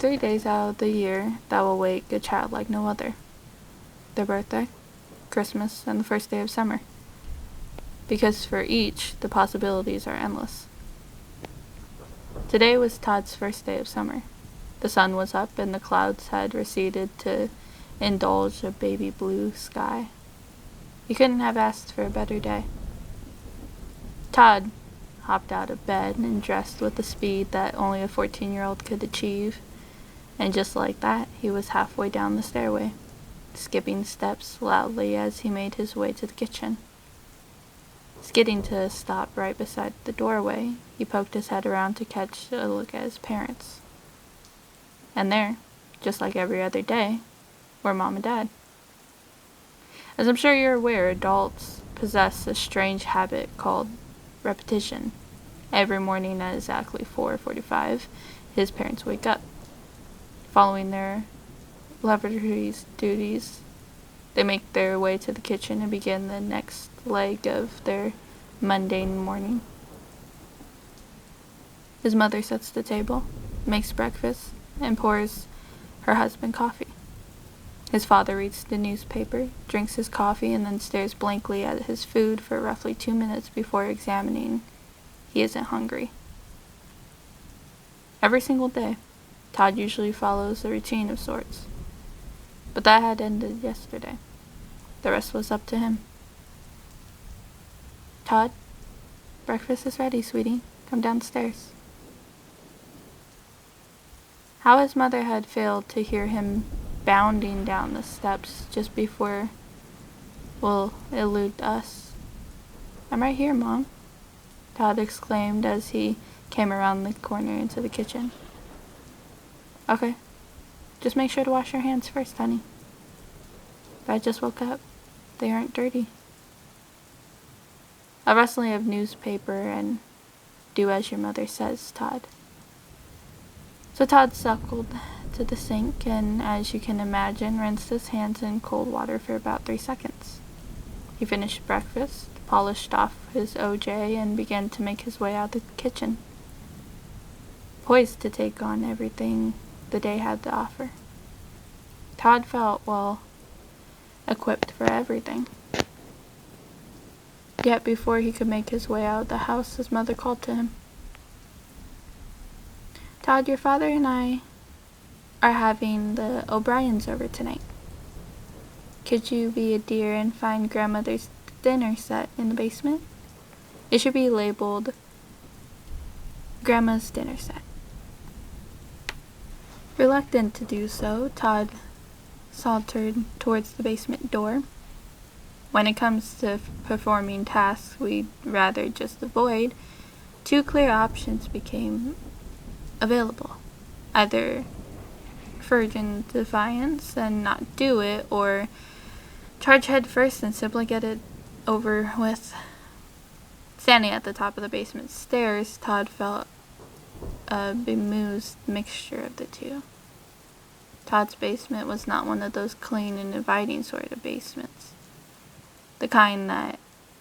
3 days out of the year that will wake a child like no other: their birthday, Christmas, and the first day of summer. Because for each, the possibilities are endless. Today was Todd's first day of summer. The sun was up and the clouds had receded to indulge a baby blue sky. He couldn't have asked for a better day. Todd hopped out of bed and dressed with the speed that only a 14-year-old could achieve, and just like that, he was halfway down the stairway, skipping steps loudly as he made his way to the kitchen. Skidding to a stop right beside the doorway, he poked his head around to catch a look at his parents. And there, just like every other day, were Mom and Dad. As I'm sure you're aware, adults possess a strange habit called repetition. Every morning at exactly 4:45, his parents wake up. Following their laboratory's duties, they make their way to the kitchen and begin the next leg of their mundane morning. His mother sets the table, makes breakfast, and pours her husband coffee. His father reads the newspaper, drinks his coffee, and then stares blankly at his food for roughly 2 minutes before examining he isn't hungry. Every single day, Todd usually follows a routine of sorts. But that had ended yesterday. The rest was up to him. Todd, breakfast is ready, sweetie. Come downstairs. How his mother had failed to hear him bounding down the steps just before will elude us. I'm right here, Mom, Todd exclaimed as he came around the corner into the kitchen. Okay, just make sure to wash your hands first, honey. But I just woke up. They aren't dirty. A rustling of newspaper and do as your mother says, Todd. So Todd suckled to the sink and, as you can imagine, rinsed his hands in cold water for about 3 seconds. He finished breakfast, polished off his OJ, and began to make his way out of the kitchen, poised to take on everything the day had to offer. Todd felt, well, equipped for everything. Yet before he could make his way out of the house, his mother called to him. Todd, your father and I are having the O'Briens over tonight. Could you be a dear and find grandmother's dinner set in the basement? It should be labeled Grandma's Dinner Set. Reluctant to do so, Todd sauntered towards the basement door. When it comes to performing tasks we'd rather just avoid, 2 clear options became available. Either virgin defiance and not do it, or charge head first and simply get it over with. Standing at the top of the basement stairs, Todd felt a bemused mixture of the two. Todd's basement was not one of those clean and inviting sort of basements. The kind that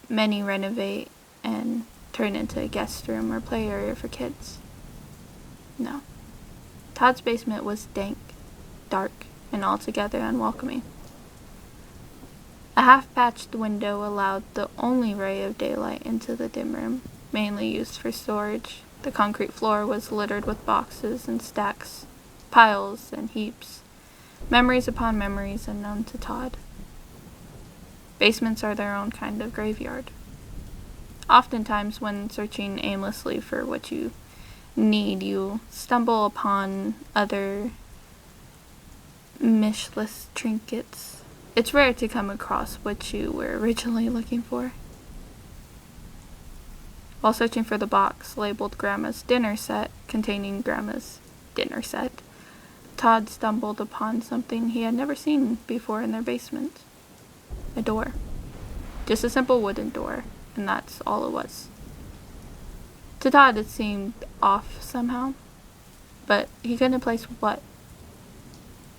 many renovate and turn into a guest room or play area for kids. No. Todd's basement was dank, dark, and altogether unwelcoming. A half-patched window allowed the only ray of daylight into the dim room, mainly used for storage. The concrete floor was littered with boxes and stacks, piles and heaps, memories upon memories unknown to Todd. Basements are their own kind of graveyard. Oftentimes, when searching aimlessly for what you need, you stumble upon other mishless trinkets. It's rare to come across what you were originally looking for. While searching for the box labeled Grandma's Dinner Set, containing Grandma's dinner set, Todd stumbled upon something he had never seen before in their basement. A door. Just a simple wooden door, and that's all it was. To Todd it seemed off somehow, but he couldn't place what.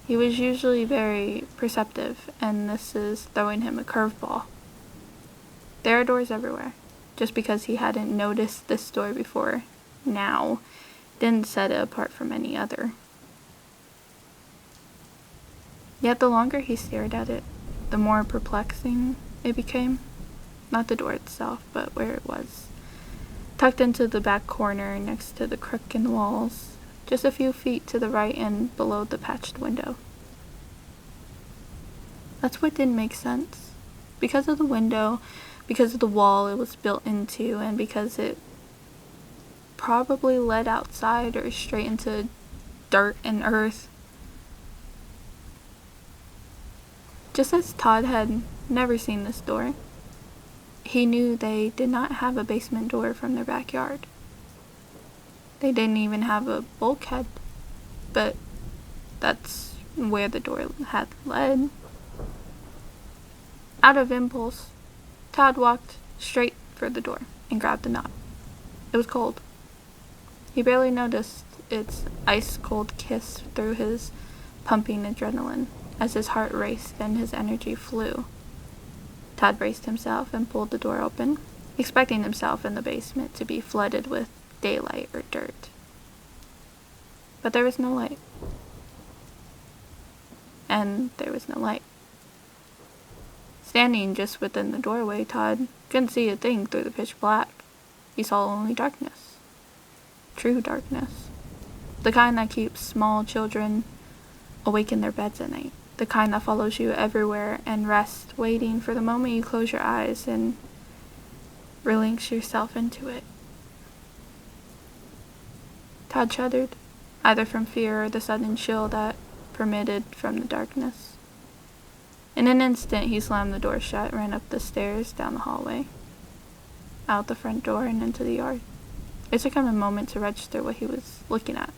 He was usually very perceptive, and this is throwing him a curveball. There are doors everywhere. Just because he hadn't noticed this door before now didn't set it apart from any other. Yet the longer he stared at it, the more perplexing it became. Not the door itself, but where it was. Tucked into the back corner next to the crook in the walls, just a few feet to the right and below the patched window. That's what didn't make sense. Because of the window, because of the wall it was built into, and because it probably led outside or straight into dirt and earth. Just as Todd had never seen this door, he knew they did not have a basement door from their backyard. They didn't even have a bulkhead, but that's where the door had led. Out of impulse, Todd walked straight for the door and grabbed the knob. It was cold. He barely noticed its ice-cold kiss through his pumping adrenaline as his heart raced and his energy flew. Todd braced himself and pulled the door open, expecting himself in the basement to be flooded with daylight or dirt. But there was no light. And there was no light. Standing just within the doorway, Todd couldn't see a thing through the pitch black. He saw only darkness. True darkness. The kind that keeps small children awake in their beds at night. The kind that follows you everywhere and rests, waiting for the moment you close your eyes and relinquish yourself into it. Todd shuddered, either from fear or the sudden chill that permitted from the darkness. In an instant, he slammed the door shut, ran up the stairs, down the hallway, out the front door, and into the yard. It took him a moment to register what he was looking at,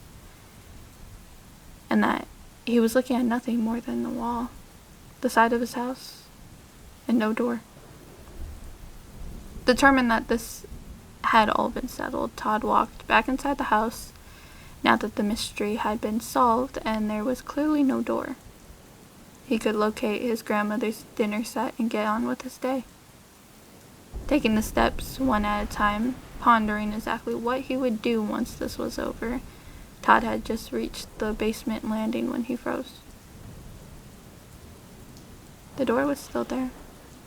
and that he was looking at nothing more than the wall, the side of his house, and no door. Determined that this had all been settled, Todd walked back inside the house, now that the mystery had been solved and there was clearly no door. He could locate his grandmother's dinner set and get on with his day. Taking the steps one at a time, pondering exactly what he would do once this was over, Todd had just reached the basement landing when he froze. The door was still there,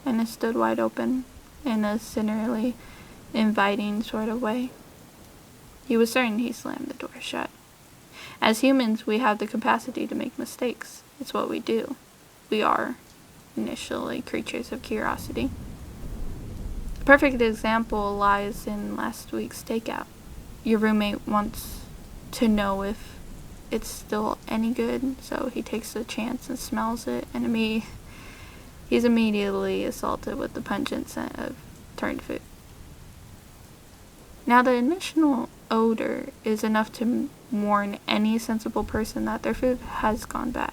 and it stood wide open in a sinisterly inviting sort of way. He was certain he slammed the door shut. As humans, we have the capacity to make mistakes. It's what we do. We are, initially, creatures of curiosity. A perfect example lies in last week's takeout. Your roommate wants to know if it's still any good, so he takes a chance and smells it, and he's immediately assaulted with the pungent scent of turned food. Now, the initial odor is enough to warn any sensible person that their food has gone bad.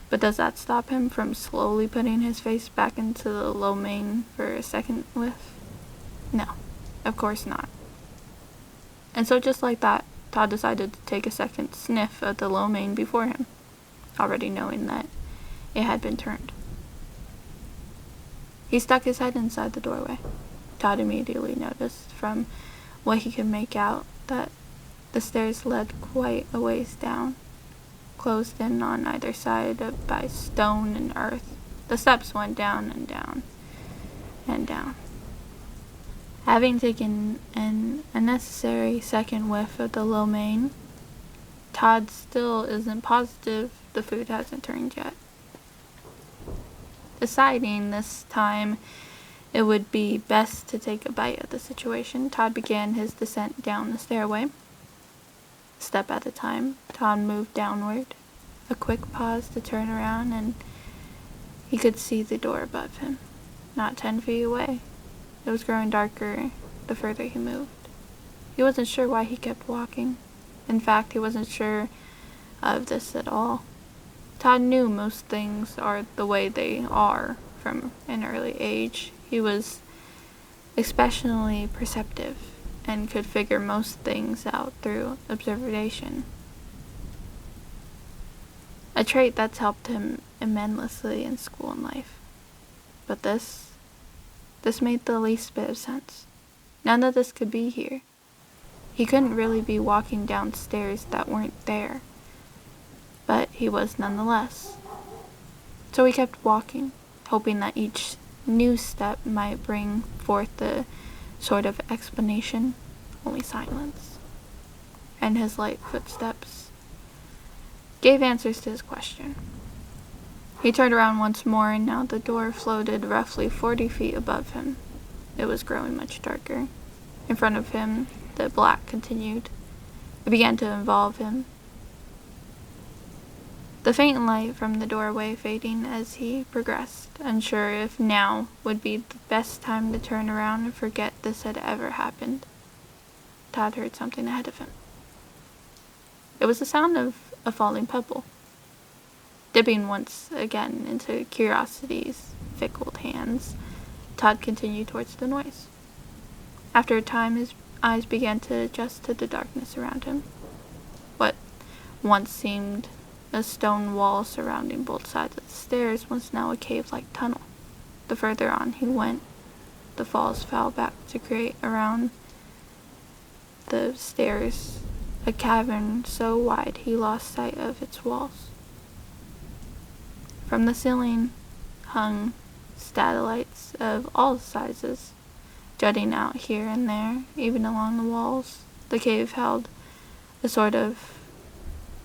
But does that stop him from slowly putting his face back into the lo mein for a second whiff? No, of course not. And so just like that, Todd decided to take a second sniff of the lo mein before him, already knowing that it had been turned. He stuck his head inside the doorway. Todd immediately noticed, from what he could make out, that the stairs led quite a ways down, closed in on either side by stone and earth. The steps went down and down and down. Having taken an unnecessary second whiff of the lo mein, Todd still isn't positive the food hasn't turned yet. Deciding this time it would be best to take a bite of the situation, Todd began his descent down the stairway. Step at a time, Todd moved downward. A quick pause to turn around, and he could see the door above him, not 10 feet away. It was growing darker the further he moved. He wasn't sure why he kept walking. In fact, he wasn't sure of this at all. Todd knew most things are the way they are from an early age. He was especially perceptive and could figure most things out through observation. A trait that's helped him immensely in school and life. But this made the least bit of sense. None of this could be here. He couldn't really be walking down stairs that weren't there. But he was nonetheless. So he kept walking, hoping that each new step might bring forth a sort of explanation. Only silence. And his light footsteps gave answers to his question. He turned around once more, and now the door floated roughly 40 feet above him. It was growing much darker. In front of him, the black continued. It began to involve him. The faint light from the doorway fading as he progressed, unsure if now would be the best time to turn around and forget this had ever happened. Todd heard something ahead of him. It was the sound of a falling pebble. Dipping once again into curiosity's fickle hands, Todd continued towards the noise. After a time, his eyes began to adjust to the darkness around him. What once seemed a stone wall surrounding both sides of the stairs was now a cave-like tunnel. The further on he went, the falls fell back to create around the stairs a cavern so wide he lost sight of its walls. From the ceiling hung stalactites of all sizes, jutting out here and there, even along the walls. The cave held a sort of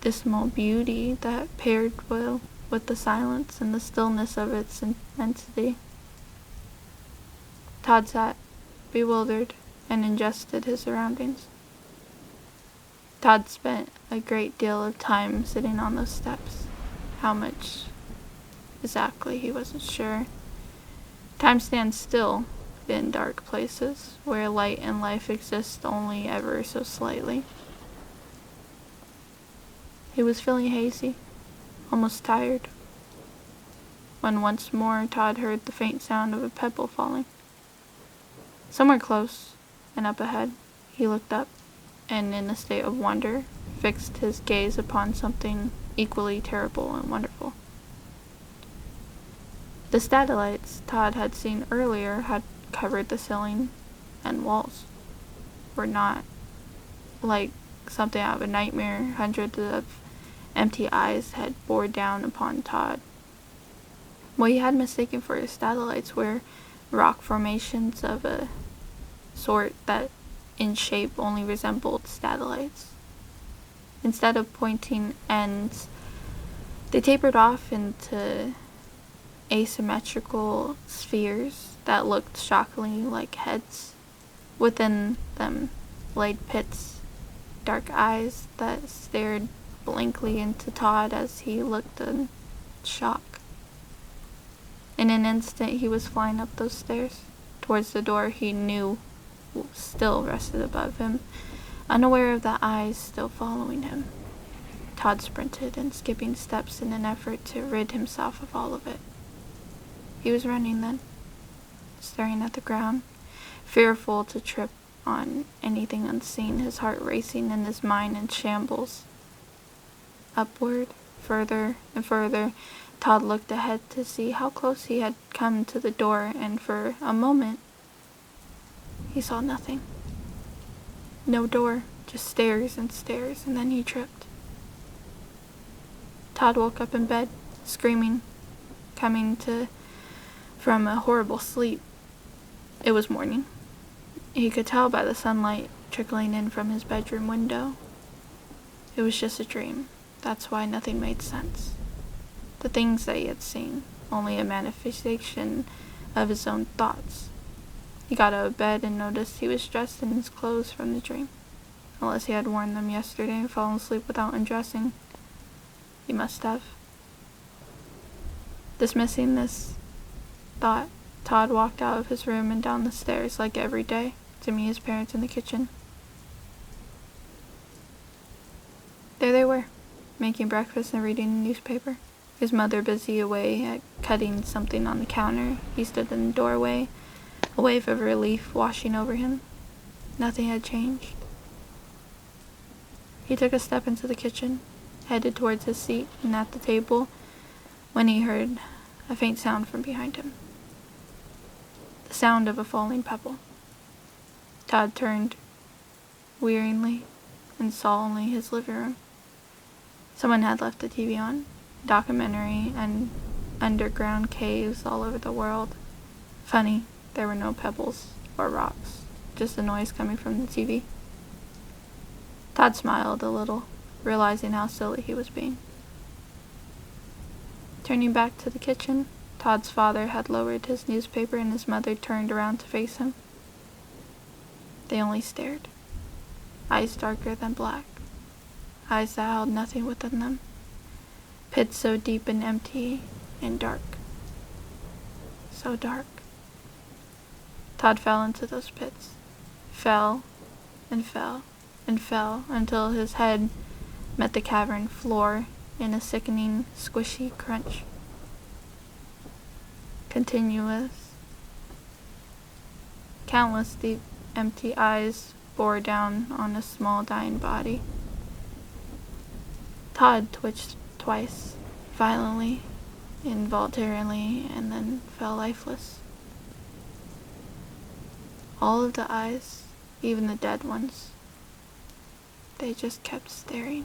dismal beauty that paired well with the silence and the stillness of its immensity. Todd sat, bewildered, and ingested his surroundings. Todd spent a great deal of time sitting on those steps. How much exactly, he wasn't sure. Time stands still in dark places, where light and life exist only ever so slightly. He was feeling hazy, almost tired, when once more Todd heard the faint sound of a pebble falling. Somewhere close and up ahead, he looked up, and in a state of wonder, fixed his gaze upon something equally terrible and wonderful. The stalactites Todd had seen earlier had covered the ceiling and walls. Were not like something out of a nightmare. Hundreds of empty eyes had bored down upon Todd. What he had mistaken for stalactites were rock formations of a sort that in shape only resembled stalactites. Instead of pointing ends, they tapered off into asymmetrical spheres that looked shockingly like heads. Within them laid pits, dark eyes that stared blankly into Todd as he looked in shock. In an instant he was flying up those stairs, towards the door he knew still rested above him, unaware of the eyes still following him. Todd sprinted and skipping steps in an effort to rid himself of all of it. He was running then, staring at the ground, fearful to trip on anything unseen, his heart racing and his mind in shambles. Upward, further and further, Todd looked ahead to see how close he had come to the door, and for a moment he saw nothing. No door, just stairs and stairs, and then he tripped. Todd woke up in bed, screaming, coming from a horrible sleep. It was morning. He could tell by the sunlight trickling in from his bedroom window. It was just a dream. That's why nothing made sense. The things that he had seen, only a manifestation of his own thoughts. He got out of bed and noticed he was dressed in his clothes from the dream. Unless he had worn them yesterday and fallen asleep without undressing. He must have. Dismissing this thought, Todd walked out of his room and down the stairs like every day to meet his parents in the kitchen. There they were, making breakfast and reading the newspaper. His mother busy away at cutting something on the counter. He stood in the doorway, a wave of relief washing over him. Nothing had changed. He took a step into the kitchen, headed towards his seat and at the table, when he heard a faint sound from behind him. The sound of a falling pebble. Todd turned wearily and saw only his living room. Someone had left the TV on, documentary, and underground caves all over the world. Funny, there were no pebbles or rocks, just the noise coming from the TV. Todd smiled a little, realizing how silly he was being. Turning back to the kitchen, Todd's father had lowered his newspaper and his mother turned around to face him. They only stared. Eyes darker than black. Eyes that held nothing within them. Pits so deep and empty and dark. So dark. Todd fell into those pits. Fell and fell and fell until his head met the cavern floor in a sickening, squishy crunch. Continuous. Countless deep, empty eyes bore down on a small dying body. Todd twitched twice, violently, involuntarily, and then fell lifeless. All of the eyes, even the dead ones, they just kept staring.